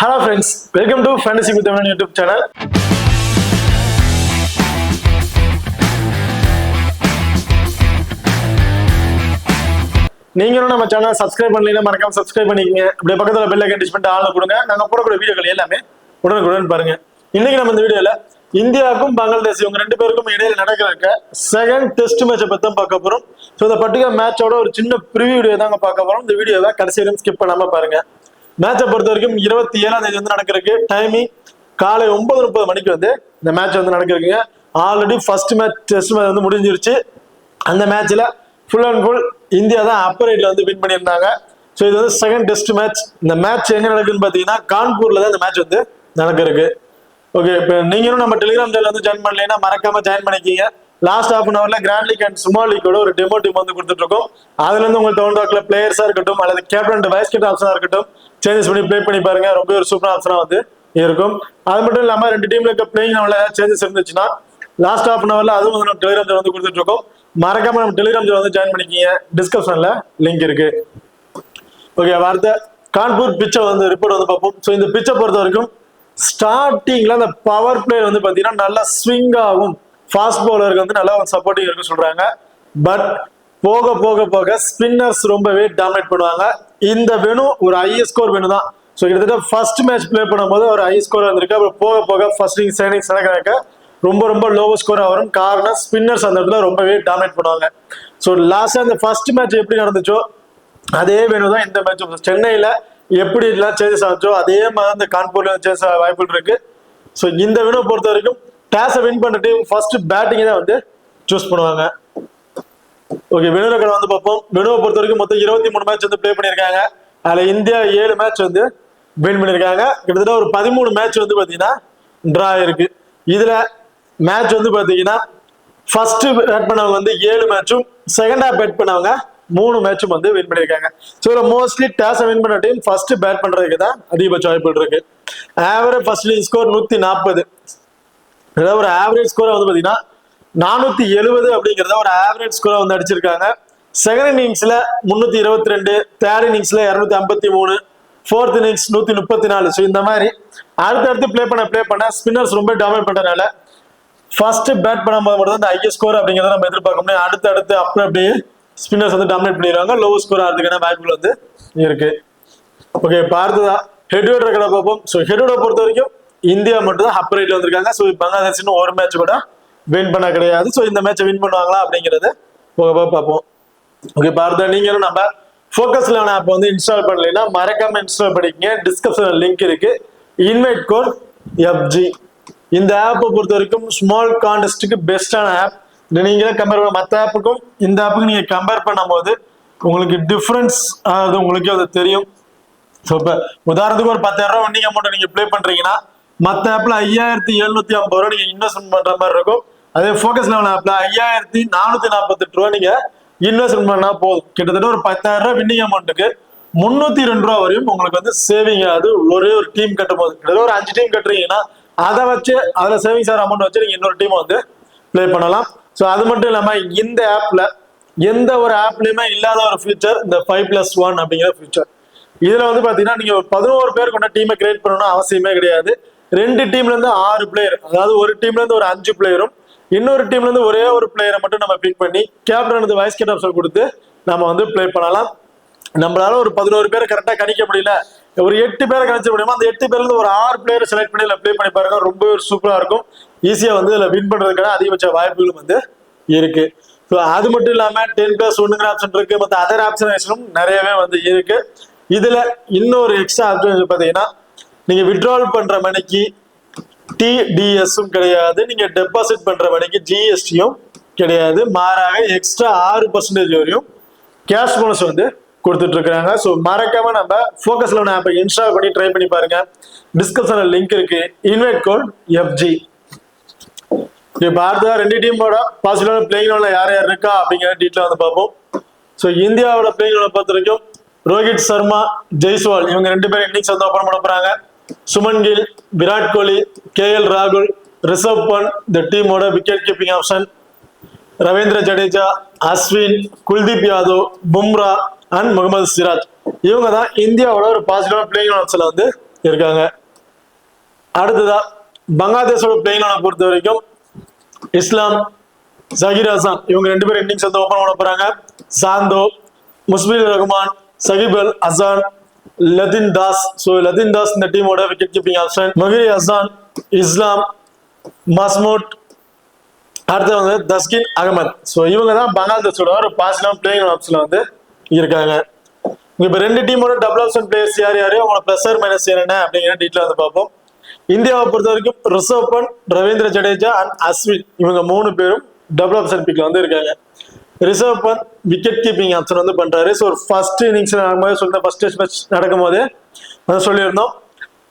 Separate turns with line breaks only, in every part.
Hello friends, welcome to Fantasy with Evan YouTube channel. நீங்களும் நம்ம சேனலை சப்ஸ்கிரைப் பண்ணலைன்னா மறக்காம சப்ஸ்கிரைப் பண்ணிக்கங்க. அப்படியே பக்கத்துல பெல் ஐகான் டச் பண்ணிட்டு ஆல்ல கொடுங்க. நாங்க போடக்கூடிய வீடியோக்கள் எல்லாமே உடனுக்குடன் பாருங்க. இன்னைக்கு நம்ம இந்த வீடியோல இந்தியாவுக்கும் பங்களாதேஷ் இவங்க ரெண்டு பேருக்கும் இடையில நடக்கிற செகண்ட் டெஸ்ட் மேட்சை பத்தி தான் பார்க்க போறோம். ஸோ இந்த பர்டிகுலர் மேட்சோட ஒரு சின்ன ப்ரிவியூ வீடியோ தாங்க பார்க்க போறோம். இந்த வீடியோவை கடைசி வரைக்கும் ஸ்கிப் பண்ணாம பாருங்க. மேட்சை பொறுத்த வரைக்கும் 27ஆம் தேதி வந்து நடக்கிறதுக்கு டைமிங் காலை 9:30 மணிக்கு வந்து இந்த மேட்ச் வந்து நடக்கிறதுங்க. Already first match test match வந்து முடிஞ்சிருச்சு. அந்த மேட்ச்ல ஃபுல் அண்ட் ஃபுல் இந்தியா தான் அப்பர் ரைட்ல வந்து வின் பண்ணியிருந்தாங்க. ஸோ இது வந்து செகண்ட் டெஸ்ட் மேட்ச். இந்த மேட்ச் எங்க நடக்குதுன்னு பார்த்தீங்கன்னா கான்பூர்ல தான் இந்த மேட்ச் வந்து நடக்கிறதுக்கு. ஓகே, இப்போ நீங்களும் நம்ம டெலிகிராம் சேனல் வந்து ஜாயின் பண்ணலைன்னா மறக்காம ஜாயின் பண்ணிக்கிங்க. லாஸ்ட் ஹாஃப் அன் அவர்ல கிராண்ட் லீக் அண்ட் ஸ்மால் லீக்கோட ஒரு டெமோ டீம் வந்து கொடுத்துட்டு இருக்கோம். அதுல இருந்து உங்களுக்கு டவுன் டாக்ல பிளேயர்ஸா இருக்கட்டும் அல்லது கேப்டன் அண்ட் வைஸ் கேப்டன் ஆப்ஷனா இருக்கட்டும் சேஞ்சஸ் பண்ணி ப்ளே பண்ணி பாருங்க. ரொம்ப ஒரு சூப்பர் ஆப்ஷனா வந்து இருக்கும். அது மட்டும் இல்லாம ரெண்டு டீம்ல இருக்க பிளேயிங் ஏதாவது சேஞ்சஸ் இருந்துச்சுன்னா லாஸ்ட் ஹாஃப் அன் அவர்ல அதுவும் வந்து நம்ம டெலிகிராம் சேனல் வந்து கொடுத்துட்டு இருக்கோம். மறக்காம நம்ம டெலிகிராம் சேனல் வந்து ஜாயின் பண்ணிக்கிங்க. டிஸ்கிரிப்ஷன்ல லிங்க் இருக்கு. ஓகே, வார்த்தை கான்பூர் பிச்சை வந்து ரிப்போர்ட் வந்து பார்ப்போம். ஸோ இந்த பிச்சை பொறுத்த வரைக்கும் ஸ்டார்டிங்ல அந்த பவர் பிளேயர் வந்து பாத்தீங்கன்னா நல்லா ஸ்விங் ஆகும், ஃபாஸ்ட் பவுலருக்கு வந்து நல்லா சப்போர்ட்டிங் இருக்கு சொல்றாங்க. பட் போக போக போக ஸ்பின்னர்ஸ் ரொம்பவே டாமினேட் பண்ணுவாங்க. இந்த வெனு ஒரு ஹையஸ்ட் ஸ்கோர் வெனு தான். ஸோ கிட்டத்தட்ட ஃபர்ஸ்ட் மேட்ச் பிளே பண்ணும்போது ஒரு ஹை ஸ்கோர் வந்திருக்கு. அப்புறம் போக போக ஃபர்ஸ்ட் இன்னிங்ஸ் செகண்ட் இன்னிங்ஸ் நடக்க ரொம்ப லோவ ஸ்கோரா வரும். காரணம் ஸ்பின்னர்ஸ் அந்த இடத்துல ரொம்பவே டாமினேட் பண்ணுவாங்க. ஸோ லாஸ்டா இந்த ஃபர்ஸ்ட் மேட்ச் எப்படி நடந்துச்சோ அதே வெனு தான் இந்த மேட்ச். சென்னையில எப்படி எல்லாம் சேஞ்சஸ் ஆச்சோ அதே மாதிரி அந்த கான்பூர்ல சேஞ்ச் வாய்ப்புகள் இருக்கு. ஸோ இந்த வெனுவை பொறுத்த வரைக்கும் டாஸை வின் பண்ண டீம் ஃபர்ஸ்ட் பேட்டிங் தான் வந்து சூஸ் பண்ணுவாங்க. ஓகே, வெனு ரெக்கார்ட் வந்து பார்ப்போம். வெனுவை பொறுத்த வரைக்கும் மொத்தம் 23 மேட்ச் வந்து பிளே பண்ணியிருக்காங்க. அதுல இந்தியா 7 மேட்ச் வந்து வின் பண்ணியிருக்காங்க. கிட்டத்தட்ட ஒரு 13 மேட்ச் வந்து பாத்தீங்கன்னா டிரா இருக்கு. இதுல மேட்ச் வந்து பாத்தீங்கன்னா ஃபர்ஸ்ட் பேட் பண்ணவங்க வந்து 7 மேட்சும் செகண்ட் ஹாஃப் பேட் பண்ணவங்க 3 மேட்சும் வந்து வின் பண்ணியிருக்காங்க. ஸோ மோஸ்ட்லி டாஸை வின் பண்ண டீம் ஃபர்ஸ்ட் பேட் பண்றதுக்கு தான் அதிகபட்ச வாய்ப்புகள் இருக்கு. Average first innings score 140. அதாவது ஒரு ஆவரேஜ் ஸ்கோரை வந்து பாத்தீங்கன்னா 470 அப்படிங்கிறத ஒரு ஆவரேஜ் ஸ்கோரை வந்து அடிச்சிருக்காங்க. செகண்ட் இன்னிங்ஸ்ல 322, தேர்ட் இன்னிங்ஸ்ல 253, ஃபோர்த் இன்னிங்ஸ் 134. ஸோ இந்த மாதிரி அடுத்தடுத்து பிளே பண்ண ஸ்பின்னர்ஸ் ரொம்ப டாமினேட் பண்றதுனால ஃபர்ஸ்ட் பேட் பண்ணும்போது மட்டும் தான் ஹையஸ்ட் ஸ்கோர் அப்படிங்கிறத நம்ம எதிர்பார்க்க முடியும். அடுத்து அப்படியே ஸ்பின்னர்ஸ் வந்து டாமினேட் பண்ணிடுவாங்க. லோ ஸ்கோர் ஆகிறதுக்கான வாய்ப்புகள் வந்து இருக்கு. ஓகே, பார்த்ததா ஹெட்வேர்ட் ரெக்கார்டை பார்ப்போம். ஸோ ஹெட்வேர்டை பொறுத்த வரைக்கும் இந்தியா மட்டும் தான் அப்பர் ரைட்ல வந்திருக்காங்க. ஸோ பங்களாதேஷ் இன்னும் ஒரு மேட்ச் கூட வின் பண்ண கிடையாது. ஸோ இந்த மேட்சை வின் பண்ணுவாங்களா அப்படிங்கிறத போக பார்ப்போம். ஓகே, பார்த்தா நீங்களும் நம்ம ஃபோக்கஸ் 11 ஆப் வந்து இன்ஸ்டால் பண்ணலைன்னா மறக்காம இன்ஸ்டால் பண்ணிக்கங்க. டிஸ்கிரிப்ஷன்ல லிங்க் இருக்கு. Invite code FG. இந்த ஆப்பை பொறுத்த வரைக்கும் ஸ்மால் கான்டெஸ்ட்டுக்கு பெஸ்டான ஆப். நீங்களே கம்பேர் பண்ண மற்ற ஆப்புக்கும் இந்த ஆப்புக்கும் நீங்க கம்பேர் பண்ணும் போது உங்களுக்கு டிஃபரன்ஸ் அது உங்களுக்கே அது தெரியும். ஸோ இப்போ உதாரணத்துக்கு ஒரு 10,000 ரூபா வண்டிங் அமௌண்ட் நீங்க ப்ளே பண்றீங்கன்னா மற்ற ஆப்ல 5,750 ரூபா நீங்க இன்வெஸ்ட்மெண்ட் பண்ற மாதிரி இருக்கும். அதே ஃபோக்கஸ் 11 ஆப்ல 5,448 ரூபா நீங்க இன்வெஸ்ட்மெண்ட் பண்ணா போதும். கிட்டத்தட்ட ஒரு 10,000 ரூபா வின்னிங் அமௌண்ட்டுக்கு 302 ரூபா வரையும் உங்களுக்கு வந்து சேவிங் ஆகுது. ஒரே ஒரு டீம் கட்டும் போது கிட்டத்தட்ட ஒரு 5 டீம் கட்டுறீங்கன்னா அதை வச்சு அதுல சேவிங்ஸ் ஆகிற அமௌண்ட் வச்சு நீங்க இன்னொரு டீம் வந்து பிளே பண்ணலாம். ஸோ அது மட்டும் இல்லாம இந்த ஆப்ல எந்த ஒரு ஆப்லயுமே இல்லாத ஒரு ஃபீச்சர் இந்த 5+1 அப்படிங்கிற ஃபீச்சர். இதுல வந்து பாத்தீங்கன்னா நீங்க 11 பேர் கொண்ட டீமை கிரியேட் பண்ணணும்னு அவசியமே கிடையாது. 2 டீம்ல இருந்து 6 பிளேயர், அதாவது ஒரு டீம்ல இருந்து ஒரு 5 பிளேயரும் இன்னொரு டீம்ல இருந்து ஒரே ஒரு பிளேயரை மட்டும் நம்ம பிக் பண்ணி கேப்டன் வந்து வைஸ் கேப்டன் ஆப்ஷன் கொடுத்து நம்ம வந்து பிளே பண்ணலாம். நம்மளால ஒரு 11 பேரை கரெக்டா கணிக்க முடியல, ஒரு 8 பேரை கணிச்ச முடியுமா, அந்த 8 பேர்ல இருந்து ஒரு 6 பிளேயரை செலக்ட் பண்ணி பிளே பண்ணி பாருங்க. ரொம்ப சூப்பரா இருக்கும். ஈஸியா வந்து இதுல வின் பண்றதுக்கான அதிகபட்ச வாய்ப்புகளும் வந்து இருக்கு. ஸோ அது மட்டும் இல்லாம 10+1 ஆப்ஷன் இருக்கு. மற்ற அதர் ஆப்ஷனும் நிறையவே வந்து இருக்கு. இதுல இன்னொரு எக்ஸ்ட்ரா ஆப்ஷன் பாத்தீங்கன்னா நீங்க வித்ட்ரால் பண்ற மணிக்கு TDSம் கிடையாது, நீங்க டெபாசிட் பண்ற மணிக்கு GSTயும் கிடையாது. மாறாக எக்ஸ்ட்ரா 6% வரையும் கேஷ் போனஸ் வந்து கொடுத்துட்டு இருக்காங்க. ஸோ மறக்காம நம்ம ஃபோக்கஸ் 11 ஆப்பை இன்ஸ்டால் பண்ணி ட்ரை பண்ணி பாருங்க. டிஸ்கிரிப்ஷன்ல லிங்க் இருக்கு. Invite code FG. இப்போ அடுத்ததா 2 டீமோட பாசிபிளான பிளேயிங் லெவல்ல யார் இருக்கா அப்படிங்கிற டீட்டெயில் வந்து பார்ப்போம். ஸோ இந்தியாவோட பிளேயிங் லெவலை பொறுத்த வரைக்கும் ரோஹித் சர்மா, ஜெய்ஸ்வால் இவங்க 2 பேரும் இன்னிங்ஸ் வந்து ஓபன் பண்ண போறாங்க. சுமன் கில், விராட் கோலி, KL ராகுல், ரிஷப் பண்ட் இந்த டீமோட wicket keeping option. Ravindra Jadeja, Ashwin, Kuldeep Yadav, Bumrah and Mohammed Siraj இவங்க தான் இந்தியாவோட ஒரு பாசிட்டிவான பிளேயிங் ஆப்ஷன்ல வந்து இருக்காங்க. அடுத்ததா பங்களாதேஷோட பிளேயிங் பொறுத்த வரைக்கும் இஸ்லாம், ஜஹீர் ஹசன் இவங்க 2 பேரும் இன்னிங்ஸ் வந்து ஓபன் பண்ண போறாங்க. சாந்தோ, முஸ்பிர் ரஹ்மான், சகிப் அல் ஹசன், லதின் தாஸ். சோ லதின் தாஸ் இந்த டீமோட விக்கெட் கீப்பிங் ஆப்ஷன். மஹிரி ஹசன், இஸ்லாம், மஸ்மூட், அடுத்து வந்து தஸ்கின் அகமது. சோ இவங்க தான் பங்களாதேஷோட ஒரு பாசிட்டிவ் பிளேயிங் ஆப்ஷன்ல வந்து இருக்காங்க. இப்ப 2 டீமோட டபுள் ஆப்ஷன் பிளேயர்ஸ் யார் யாரு, அவங்களோட பிளஸ் ஆர் மைனஸ் என்னென்ன அப்படிங்கிற டீட்டெயில் வந்து பார்ப்போம். இந்தியாவை பொறுத்த வரைக்கும் ரிஷப் பண்ட், ரவீந்திர ஜடேஜா அண்ட் அஸ்வின் இவங்க 3 பேரும் டபுள் ஆப்ஷன் பிக்ல வந்து இருக்காங்க. Rishabh Pant wicket keeping option வந்து பண்றாரு. ஸோ ஃபர்ஸ்ட் இன்னிங்ஸ் சொல்லிட்டு ஃபர்ஸ்ட் டெஸ்ட் மேட்ச் நடக்கும் போது சொல்லியிருந்தோம்,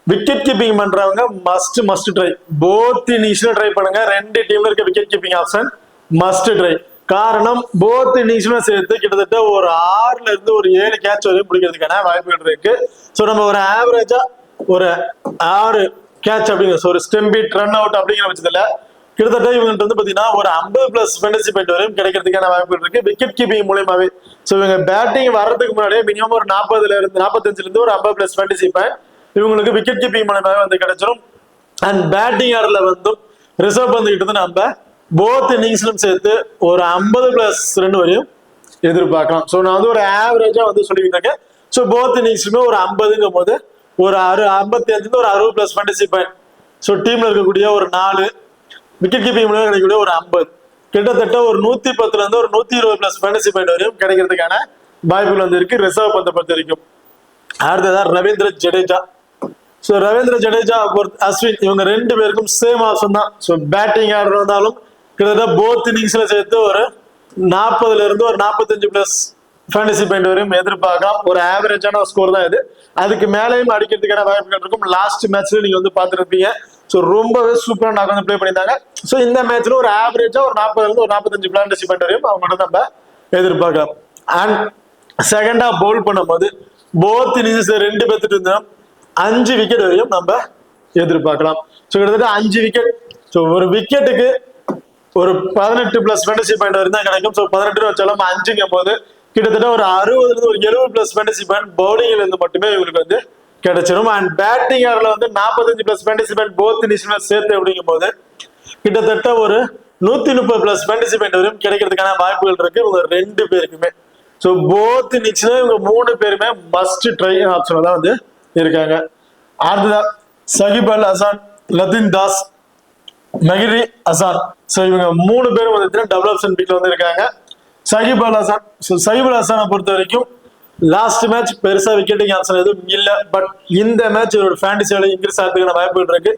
விக்கெட் கீப்பிங் பண்றவங்க மஸ்ட் ட்ரை. போத் இன்னிங்ஸ்ல ட்ரை பண்ணுங்க. 2 டீம்ல இருக்க wicket keeping option must try. காரணம் போத் இன்னிங்ஸ்ல சேர்த்து கிட்டத்தட்ட ஒரு 6ல இருந்து ஒரு 7 கேட்ச் வரையும் பிடிக்கிறதுக்கான வாய்ப்புகள் இருக்கு. ஸோ நம்ம ஒரு ஆவரேஜா ஒரு 6 கேட்ச் அப்படிங்கிற ஒரு ஸ்டெம் பீட் ரன் அவுட் அப்படிங்கிற பட்சத்துல கிட்டத்தட்ட இவங்க வந்து பாத்தீங்கன்னா ஒரு 50+ ஃபேண்டசி பாயிண்ட் வரையும் கிடைக்கிறதுக்கான வாய்ப்புகள் இருக்கு விக்கெட் கீப்பிங் மூலமாவே. ஸோ இவங்க பேட்டிங் வர்றதுக்கு முன்னாடியே மினிமம் ஒரு 40ல இருந்து 45ல இருந்து ஒரு 50+ ஃபேண்டசி பாயிண்ட் இவங்களுக்கு விக்கெட் கீப்பிங் மூலமாவே வந்து கிடைச்சிடும். அண்ட் பேட்டிங் ஆர்டர்ல வந்து ரிசர்வ் வந்துகிட்டு நம்ம போத் இன்னிங்ஸ்லும் சேர்த்து ஒரு 50+ ரன் வரையும் எதிர்பார்க்கலாம். ஸோ நான் வந்து ஒரு ஆவரேஜா வந்து சொல்லிக்கிட்டு இருக்கேன். ஸோ போத் இன்னிங்ஸ்லுமே ஒரு 50ங்கும் போது ஒரு 55 ஒரு 60+ ஃபேண்டசி பாயிண்ட். ஸோ டீம்ல இருக்கக்கூடிய ஒரு 4 விக்கெட் கீப்பிங் மூலம் கிடைக்கக்கூடிய ஒரு 50, கிட்டத்தட்ட ஒரு 110ல இருந்து ஒரு 120+ ஃபேண்டசி பாயிண்ட் வரையும் கிடைக்கிறதுக்கான வாய்ப்புகள் வந்து இருக்கு ரிசர்வ் பந்தை பொறுத்த வரைக்கும். அடுத்ததான் ரவீந்திர ஜடேஜா. ஸோ ரவீந்திர ஜடேஜா, அஸ்வின் இவங்க 2 பேருக்கும் சேம் ஆப்ஷன் தான். ஸோ பேட்டிங் ஆர்டர் வந்தாலும் கிட்டத்தட்ட போத் இன்னிங்ஸ்ல சேர்த்து ஒரு 40ல இருந்து ஒரு 45+ ஃபேண்டசி பாயிண்ட் வரையும் எதிர்பார்க்கலாம். ஒரு ஆவரேஜான ஸ்கோர் தான் இது. அதுக்கு மேலேயும் அடிக்கிறதுக்கான வாய்ப்புகள் இருக்கும். லாஸ்ட் மேட்ச்ல நீங்க வந்து பார்த்துருப்பீங்க. ஸோ ரொம்பவே சூப்பரா நாங்கள் வந்து பிளே பண்ணியிருந்தாங்க. ஸோ இந்த மேட்ச்ல ஒரு ஆவரேஜா ஒரு 40ல இருந்து ஒரு 45 ஃபேண்டசி பாயிண்ட் வரையும் அவங்கள்ட்ட நம்ம எதிர்பார்க்கலாம். அண்ட் செகண்டா பவுல் பண்ணும்போது போத் இன்னிங்ஸ் 2 பேர்த்துட்டு இருந்தோம் 5 விக்கெட் வரையும் நம்ம எதிர்பார்க்கலாம். ஸோ கிட்டத்தட்ட 5 விக்கெட். ஸோ ஒரு விக்கெட்டுக்கு ஒரு 18+ ஃபேண்டசி பாயிண்ட் வரையும் தான் கிடைக்கும். ஸோ 18 வச்சாலும் 5ங்கும் போது கிட்டத்தட்ட ஒரு 60ல இருந்து ஒரு 70+ ஃபேண்டசி பாயிண்ட் பவுலிங்ல இருந்து மட்டுமே இவங்களுக்கு வந்து கிடைச்சிடும். அண்ட் பேட்டிங் ஆர்டர்ல வந்து 45+ ஃபேண்டசி பாயிண்ட் போத் இன்னிங்ஸ்ல சேர்த்து அப்படிங்கும் போது கிட்டத்தட்ட ஒரு 130+ ஃபேண்டசி பாயிண்ட் வரையும் கிடைக்கிறதுக்கான வாய்ப்புகள் இருக்கு இவங்க 2 பேருக்குமே. ஸோ போத் இன்னிங்ஸ்ல இவங்க 3 பேருமே மஸ்ட் ட்ரை ஆப்ஷன்ல தான் வந்து இருக்காங்க. அடுத்ததான் சகிப் அல் ஹசன், லதின் தாஸ், மஹிரி ஹசன். ஸோ இவங்க 3 பேரும் வந்து டபுள் ஆப்ஷன் பிக்ல வந்து இருக்காங்க. சகிப் அல் ஹசன், சகிப் அல் ஹசனை பொறுத்த வரைக்கும் லாஸ்ட் மேட்ச் பெருசா விக்கெட்டிங் ஆப்ஷன் எதுவும் இல்ல. பட் இந்த மேட்ச் ஒரு ஃபேண்டசியோட இன்க்ரீஸ் ஆகிறதுக்கான வாய்ப்புகள் இருக்கு.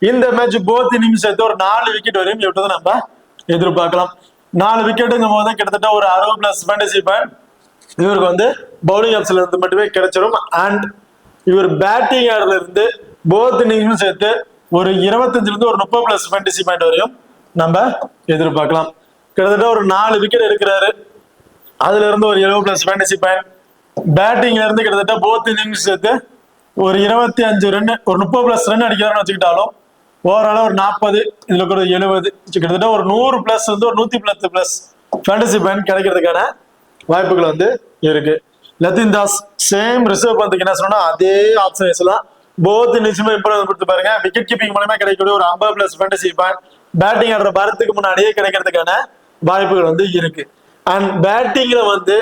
இந்த மேட்ச் போத் இன்னிங்ஸ் சேர்த்து ஒரு 4 விக்கெட் வரையும் இவர்கிட்ட நம்ம எதிர்பார்க்கலாம். 4 விக்கெட்டுங்கும் போது கிட்டத்தட்ட ஒரு 60+ ஃபேண்டசி பாயிண்ட் இவருக்கு வந்து பவுலிங் ஆப்ஷன்ல இருந்து மட்டுமே கிடைச்சிடும். அண்ட் இவர் பேட்டிங் ஆர்டர்ல இருந்து போத் இன்னிங்ஸும் சேர்த்து ஒரு 25ல இருந்து ஒரு 30+ ஃபேண்டசி பாயிண்ட் வரையும் நம்ம எதிர்பார்க்கலாம். கிட்டத்தட்ட ஒரு 4 விக்கெட் எடுக்கிறாரு. அதுல இருந்து ஒரு 70+ ஃபேண்டசி பாயிண்ட். பேட்டிங்ல இருந்து கிட்டத்தட்ட போத் இன்னிங்ஸ் சேர்த்து ஒரு 25 ரன் ஒரு 30+ ரன் அடிக்கிறான்னு வச்சுக்கிட்டாலும் ஓவரால ஒரு 40, இதுல ஒரு 70, கிட்டத்தட்ட ஒரு 100+ வந்து ஒரு 110+ ஃபேண்டசி பாயிண்ட் கிடைக்கிறதுக்கான வாய்ப்புகள் வந்து இருக்கு. லதின் தாஸ் சேம் ரிசர்வ் பந்துக்கு என்ன சொன்னா அதே ஆப்ஷன்ஸ்லாம் போத் இன்னிங்ஸுமே இம்ப்ரூவ் கொடுத்து பாருங்க. விக்கெட் கீப்பிங் மூலமா கிடைக்கக்கூடிய ஒரு 50+ ஃபேண்டசி பாயிண்ட் பேட்டிங் ஆடுற வரத்துக்கு முன்னாடியே கிடைக்கிறதுக்கான வாய்ப்புகள் வந்து இருக்கு. அண்ட் பேட்டிங்ல வந்து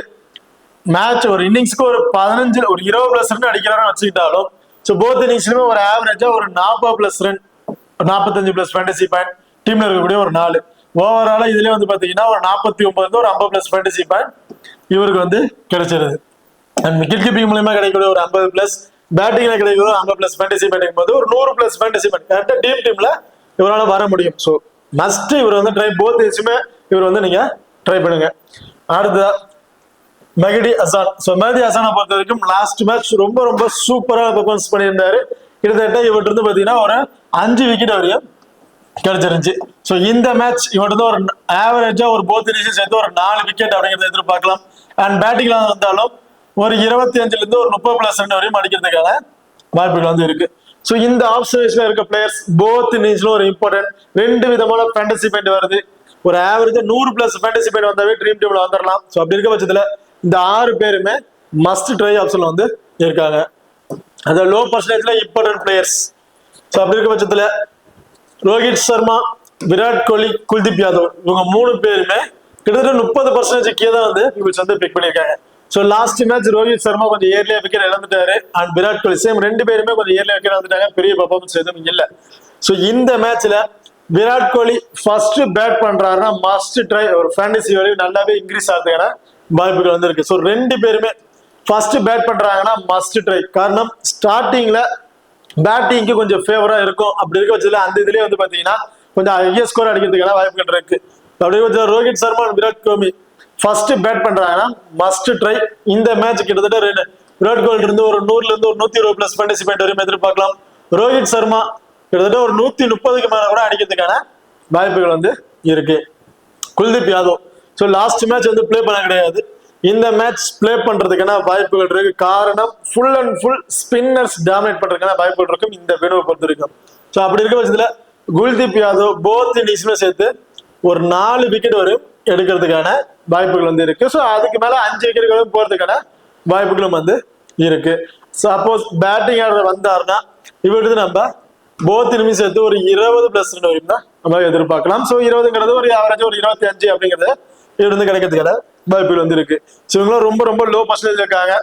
மேட்ச் ஒரு இன்னிங்ஸ்க்கு ஒரு 15 ஒரு 20+ ரன் அடிக்கிறான்னு வச்சுக்கிட்டாலும் ஸோ போத் இன்னிங்ஸ்லுமே ஒரு ஆவரேஜா ஒரு 40+ ரன் 45+ ஃபேண்டசி பாயிண்ட் டீம்ல இருக்கக்கூடிய ஒரு 4 ஓவரால இதுல வந்து பாத்தீங்கன்னா ஒரு 49 ஒரு 50+ ஃபேண்டசி பாயிண்ட் இவருக்கு வந்து கிடைச்சிருது. அண்ட் விக்கெட் கீப்பிங் மூலமா கிடைக்கக்கூடிய ஒரு 50+, பேட்டிங்ல கிடைக்கிற ஒரு 50+ ஃபேண்டசி பாயிண்ட் போது ஒரு 100+ ஃபேண்டசி பாயிண்ட் கரெக்டா டீம்ல இவரால் வர முடியும். ஸோ மஸ்ட் இவர் வந்து ட்ரை போத் இன்னிங்ஸுமே இவர் வந்து நீங்க ட்ரை பண்ணுங்க. அடுத்ததா மெஹதி ஹசன். ஸோ மெஹதி ஹசனை பொறுத்த வரைக்கும் லாஸ்ட் மேட்ச் ரொம்ப ரொம்ப சூப்பரா பெர்ஃபார்மன்ஸ் பண்ணியிருந்தாரு. கிட்டத்தட்ட இவர்கிட்ட இருந்து பாத்தீங்கன்னா ஒரு 5 விக்கெட் வரையும் கிடைச்சிருந்துச்சு. ஸோ இந்த மேட்ச் இவர்கிட்ட ஒரு ஆவரேஜா ஒரு போத் இன்னிங்ஸ் சேர்த்து ஒரு 4 விக்கெட் அப்படிங்கிறத எதிர்பார்க்கலாம். அண்ட் பேட்டிங்ல வந்தாலும் ஒரு 25ல இருந்து ஒரு 30+ ரன் வரையும் அடிக்கிறதுக்கான வாய்ப்புகள் வந்து இருக்கு. ஸோ இந்த ஆப்ஷன்ஸ்ல இருக்க பிளேயர்ஸ் போத் இன்னிங்ஸ்ல ஒரு இம்பார்ட்டன்ட் 2 விதமான ஃபேண்டசி பாயிண்ட் வருது. ஒரு ஆவரேஜா 100+ ஃபேண்டசி பாயிண்ட் வந்தாவே ட்ரீம் டீம்ல வந்துடலாம். ஸோ அப்படி இருக்க பட்சத்துல இந்த 6 பேருமே மஸ்ட் ட்ரை ஆப்ஷன்ல வந்து இருக்காங்க. அந்த லோ பர்சன்டேஜ்ல இம்பார்ட்டன்ட் பிளேயர்ஸ். ஸோ அப்படி இருக்க பட்சத்துல ரோஹித் சர்மா, விராட் கோலி, குல்தீப் யாதவ் இவங்க 3 பேருமே கிட்டத்தட்ட 30% தான் வந்து பீப்புள்ஸ் வந்து பிக் பண்ணியிருக்காங்க. So last match Rohit Sharma கொஞ்சம் ஏர்லியா விக்கெட் இழந்துட்டாரு. அண்ட் விராட் கோலி சேம் 2 பேருமே கொஞ்சம் ஏர்லியா விக்கெட் இழந்துட்டாங்க. பெரிய பர்ஃபார்மன்ஸ் எதுவும் இல்லை. ஸோ இந்த மேட்ச்ல விராட் கோலி ஃபர்ஸ்ட் பேட் பண்றாருன்னா மஸ்ட் ட்ரை. ஒரு ஃபேண்டசி வேல்யூ நல்லாவே இன்க்ரீஸ் ஆகுதுக்கான வாய்ப்புகள் வந்து இருக்கு. ஸோ 2 பேருமே ஃபர்ஸ்ட் பேட் பண்றாங்கன்னா மஸ்ட் ட்ரை. காரணம் ஸ்டார்டிங்ல பேட்டிங்க்கு கொஞ்சம் ஃபேவரா இருக்கும். அப்படி இருக்க வச்சதுல அந்த இதுலயே வந்து பாத்தீங்கன்னா கொஞ்சம் ஹையர் ஸ்கோர் அடிக்கிறதுக்கான வாய்ப்புகள் இருக்கு. அப்படி கொஞ்சம் ரோஹித் சர்மா, விராட் கோலி ஃபர்ஸ்ட் பேட் பண்றாங்கன்னா மஸ்ட் ட்ரை. இந்த மேட்ச் கிட்டத்தட்ட விராட் கோலி இருந்து ஒரு 100ல இருந்து ஒரு 120 பிளஸ் ஃபேண்டசி பாயிண்ட் வரையும் எதிர்பார்க்கலாம். ரோஹித் சர்மா கிட்டத்தட்ட ஒரு 130க்கு மேல கூட அடிக்கிறதுக்கான வாய்ப்புகள் வந்து இருக்கு. Kuldeep Yadav so last match வந்து பிளே பண்ண கிடையாது. இந்த மேட்ச் பிளே பண்றதுக்கான வாய்ப்புகள் இருக்கு. காரணம் full and full spinners dominate பண்றதுக்கான வாய்ப்புகள் இருக்கும் இந்த வெனுவை பொறுத்த வரைக்கும். ஸோ அப்படி இருக்க பட்சத்துல குல்தீப் யாதவ் போத் இன்னிங்ஸுமே சேர்த்து ஒரு 4 விக்கெட் வரையும் எடுக்கிறதுக்கான வாய்ப்புகள் வந்து இருக்கு. ஸோ அதுக்கு மேல 5 விக்கெட்டுகளும் போறதுக்கான வாய்ப்புகளும் வந்து இருக்கு. சப்போஸ் பேட்டிங் ஆர்டர் வந்தாருன்னா இவருக்கு நம்ம போத் இன்னிங்ஸ் சேர்த்து ஒரு 20 பிளஸ் ரன் வரையும் தான் நம்ம எதிர்பார்க்கலாம். ஸோ 20ங்கிறது ஒரு ஆவரேஜ் ஒரு 25 அப்படிங்கிறது இவருந்து கிடைக்கிறதுக்கான வாய்ப்புகள் வந்து இருக்கு. ஸோ இவங்களும் ரொம்ப ரொம்ப லோ பர்சன்டேஜ் இருக்காங்க.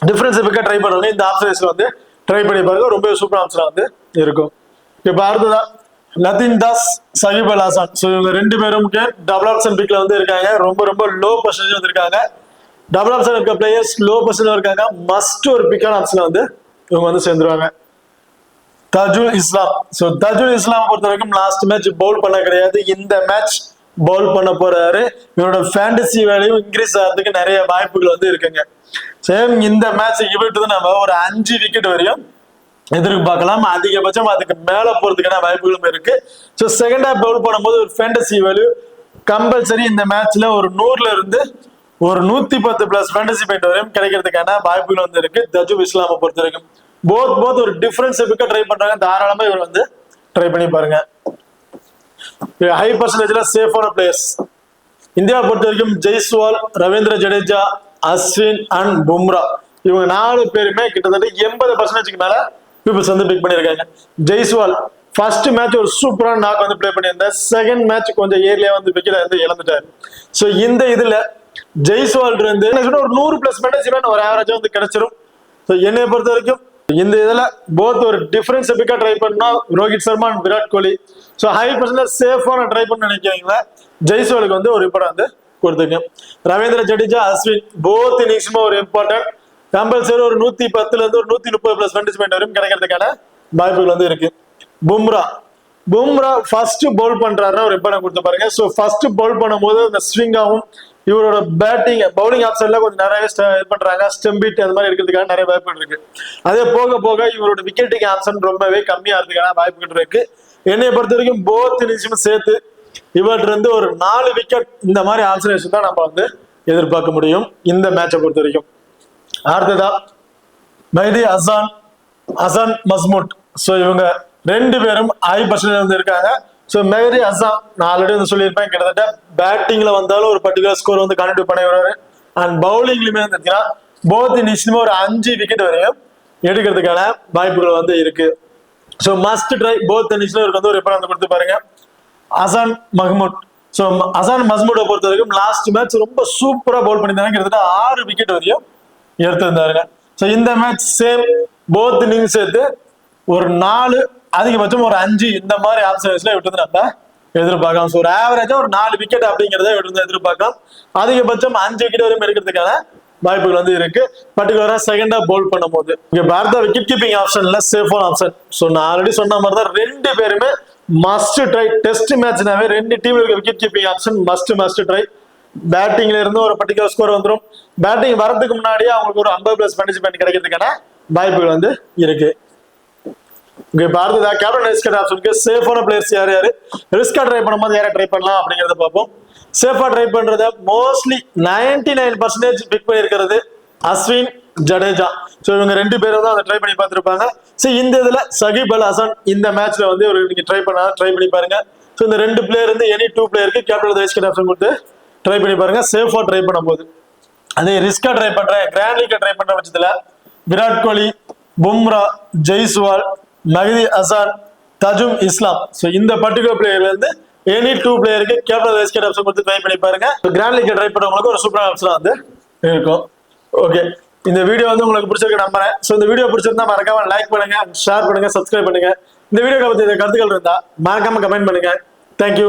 டிஃபரன்ஸ் பிக்கா ட்ரை பண்ணுவாங்க. இந்த ஆப்ஷன்ஸ்ல வந்து ட்ரை பண்ணி பாருங்க. ரொம்ப சூப்பர் ஆப்ஷனா வந்து இருக்கும். இப்போ அடுத்ததா நதின் தாஸ், சகிப் அல் ஹசன். ஸோ இவங்க 2 பேரும் டபுள் ஆப்ஷன் பிக்ல வந்து இருக்காங்க. ரொம்ப ரொம்ப லோ பர்சன்டேஜ் வந்து இருக்காங்க. டபுள் ஆப்ஷன் இருக்க பிளேயர்ஸ் லோ பர்சன்டேஜ் இருக்காங்க. மஸ்ட் ஒரு பிக்கான ஆப்ஷன்ல வந்து இவங்க வந்து சேர்ந்துருவாங்க. தஜுல் இஸ்லாம். ஸோ தஜுல் இஸ்லாம் பொறுத்த வரைக்கும் லாஸ்ட் மேட்ச் பவுல் பண்ண கிடையாது. இந்த மேட்ச் பவுல் பண்ண போறாரு. இவரோட ஃபேண்டசி வேல்யூ இன்க்ரீஸ் ஆகிறதுக்கு நிறைய வாய்ப்புகள் வந்து இருக்குங்க. சேம் இந்த மேட்ச் இவர்கிட்ட நம்ம ஒரு 5 விக்கெட் வரையும் எதிர்பார்க்கலாம். அதிகபட்சம் அதுக்கு மேல போறதுக்கான வாய்ப்புகளும் இருக்கு. ஸோ செகண்ட் ஹாஃப் பவுல் பண்ணும்போது ஒரு ஃபேண்டசி வேல்யூ கம்பல்சரி இந்த மேட்ச்ல ஒரு 100ல இருந்து ஒரு 110 பிளஸ் ஃபேண்டசி பாயிண்ட் வரையும் கிடைக்கிறதுக்கான வாய்ப்புகள் வந்து இருக்கு. தஜுல் இஸ்லாமை பொறுத்த வரைக்கும் போத் ஒரு டிஃபரன்ஸ் பிக்க ட்ரை பண்றாங்க. தாராளமா இவர் வந்து ட்ரை பண்ணி பாருங்க. ஹை பர்சன்டேஜ்ல சேஃபான பிளேயர்ஸ் இந்தியா பொறுத்த வரைக்கும் ஜெய்ஸ்வால், ரவீந்திர ஜடேஜா, அஸ்வின் அண்ட் பும்ரா இவங்க 4 பேருமே கிட்டத்தட்ட 80% மேல பீப்புள்ஸ் வந்து பிக் பண்ணிருக்காங்க. ஜெய்ஸ்வால் ஃபர்ஸ்ட் மேட்ச் ஒரு சூப்பரான நாக் வந்து பிளே பண்ணியிருந்தார். செகண்ட் மேட்ச் கொஞ்சம் ஏர்லியா வந்து விக்கெட் வந்து இழந்துட்டாரு. ஸோ இந்த இதுல ஜெய்ஸ்வால் இருந்து ஒரு 100 பிளஸ் ஃபேண்டசி ஒரு ஆவரேஜா வந்து கிடைச்சிரும். ஸோ என்னை பொறுத்த வரைக்கும் இந்த இதுல போத் ஒரு டிஃபரன்ஸ் பிக்கா ட்ரை பண்ணா Rohit Sharma and Virat Kohli. So high percentage சேஃபான ட்ரை பண்ண நினைக்கிறீங்களா ஜெய்ஸ்வாலுக்கு வந்து ஒரு இம்பார்ட்டன் வந்து கொடுத்துருங்க. ரவீந்திர ஜடேஜா, அஸ்வின் போத் இன்னிங்ஸுமே ஒரு இம்பார்ட்டன்ட். கம்பல்சரி ஒரு 110ல இருந்து ஒரு 130 பிளஸ் ஃபேண்டசி பாயிண்ட் வரையும் கிடைக்கிறதுக்கான வாய்ப்புகள் வந்து இருக்கு. பும்ரா ஃபர்ஸ்ட் பவுல் பண்றாருன்னா ஒரு இம்பார்ட்டன் கொடுத்து பாருங்க. ஸோ ஃபர்ஸ்ட் பவுல் பண்ணும்போது அந்த ஸ்விங்காவும் இவரோட பேட்டிங் பவுலிங் ஆப்ஷன்ல கொஞ்சம் நிறைய இது பண்றாங்க. ஸ்டெம்பிட் அந்த மாதிரி இருக்கிறதுக்கான நிறைய வாய்ப்புகள் இருக்கு. அதே போக போக இவரோட விக்கெட்டிங் ஆப்ஷன் ரொம்பவே கம்மியா இருக்கிறதுக்கான வாய்ப்புகள் இருக்கு. என்னைய பொறுத்த வரைக்கும் போத் இன்னிங்ஸும் சேர்த்து இவர்கிட்ட இருந்து ஒரு 4 விக்கெட் இந்த மாதிரி ஆப்ஷனேஷன் தான் நம்ம வந்து எதிர்பார்க்க முடியும் இந்த மேட்சை பொறுத்த வரைக்கும். அடுத்ததா மைதி ஹசன் மஸ்மூட். ஸோ இவங்க 2 பேரும் ஹை பர்சன்டேஜ் வந்து இருக்காங்க. ஸோ மெஹதி ஹசான் நான் ஆல்ரெடி வந்து சொல்லியிருப்பேன். கிட்டத்தட்ட பேட்டிங்ல வந்தாலும் ஒரு பர்டிகுலர் ஸ்கோர் வந்து கண்டினியூ பண்ணி வருவாரு. அண்ட் பவுலிங்லயுமே வந்துச்சுன்னா போத் இன்னிங்ஸ்லுமே ஒரு 5 விக்கெட் வரையும் எடுக்கிறதுக்கான வாய்ப்புகள் வந்து இருக்கு. ஸோ மஸ்ட் ட்ரை போத் இன்னிங்ஸ்ல இவருக்கு வந்து ஒரு ரிப்போர்ட் கொடுத்து பாருங்க. ஹசன் மஹ்மூட். ஸோ ஹசன் மஸ்மூட்டை பொறுத்த வரைக்கும் லாஸ்ட் மேட்ச் ரொம்ப சூப்பரா பவுல் பண்ணியிருந்தாங்க. கிட்டத்தட்ட 6 விக்கெட் வரையும் எடுத்திருந்தாருங்க. ஸோ இந்த மேட்ச் சேம் போத் இன்னிங்ஸ் சேர்த்து ஒரு 4 அதிகபட்சம் ஒரு 5 இந்த மாதிரி ஆப்ஷன்ஸ்ல விட்டு நம்ம எதிர்பார்க்கலாம். ஸோ ஒரு ஆவரேஜா ஒரு 4 விக்கெட் அப்படிங்கிறத விட்டு எதிர்பார்க்கலாம். அதிகபட்சம் 5 விக்கெட் வரையும் எடுக்கிறதுக்கான வாய்ப்புகள் வந்து இருக்கு. பர்டிகுலரா செகண்டா பவுல் பண்ணும் போது இங்க பாரத விக்கெட் கீப்பிங் ஆப்ஷன்ல சேஃபான ஆப்ஷன். ஸோ நான் ஆல்ரெடி சொன்ன மாதிரி தான் 2 பேருமே மஸ்ட் ட்ரை. டெஸ்ட் மேட்ச்னாவே 2 டீம்ல இருக்க wicket keeping option must try. பேட்டிங்ல இருந்து ஒரு பர்டிகுலர் ஸ்கோர் வந்துடும். பேட்டிங் வரதுக்கு முன்னாடியே அவங்களுக்கு ஒரு 50 பிளஸ் ஃபேண்டசி பாயிண்ட் கிடைக்கிறதுக்கான வாய்ப்புகள் வந்து இருக்கு. அடுத்ததா கேப்டன் ரிஸ்க் ஆப்ஷனுக்கு சேஃபான பிளேயர்ஸ் யார் ரிஸ்கா ட்ரை பண்ணும்போது யாரை ட்ரை பண்ணலாம் அப்படிங்கறத பார்ப்போம். சேஃபா ட்ரை பண்றத மோஸ்ட்லி 99% பிக் பண்ணிருக்கிறது அஸ்வின், ஜடேஜா. ஸோ இவங்க 2 பேரும் தான் அதை ட்ரை பண்ணி பார்த்துருப்பாங்க. ஸோ இந்த இதுல சகிப் அல் ஹசன் இந்த மேட்ச்ல வந்து ஒரு நீங்க ட்ரை பண்ணி பாருங்க. ஸோ இந்த 2 பிளேயர் வந்து எனி 2 பிளேயருக்கு கேப்டன் ரிஸ்க் ஆப்ஷன் கொடுத்து ட்ரை பண்ணி பாருங்க. சேஃபா ட்ரை பண்ணும்போது அதே ரிஸ்கா ட்ரை பண்றேன் கிராண்ட் லீக்கா ட்ரை பண்ற பட்சத்துல விராட் கோலி, பும்ரா, ஜெய்ஸ்வால், மஹதி ஹசான், தஜும் இஸ்லாம். ஸோ இந்த பர்டிகுலர் பிளேயர்ல இருந்து எனி 2 பிளேயருக்கு கேப்டன் வைஸ் கேப்டன் ஆப்ஷன் கொடுத்து ட்ரை பண்ணி பாருங்க. கிராண்ட் லீக் ட்ரை பண்ணவங்களுக்கு ஒரு சூப்பரான ஆப்ஷன் வந்து இருக்கும். ஓகே, இந்த வீடியோ வந்து உங்களுக்கு பிடிச்சிருக்கு நம்புறேன். ஸோ இந்த வீடியோ பிடிச்சிருந்தா மறக்காம லைக் பண்ணுங்க, ஷேர் பண்ணுங்க, சப்ஸ்கிரைப் பண்ணுங்க. இந்த வீடியோ பத்தி கருத்துக்கள் இருந்தா மறக்காம கமெண்ட் பண்ணுங்க. தேங்க்யூ.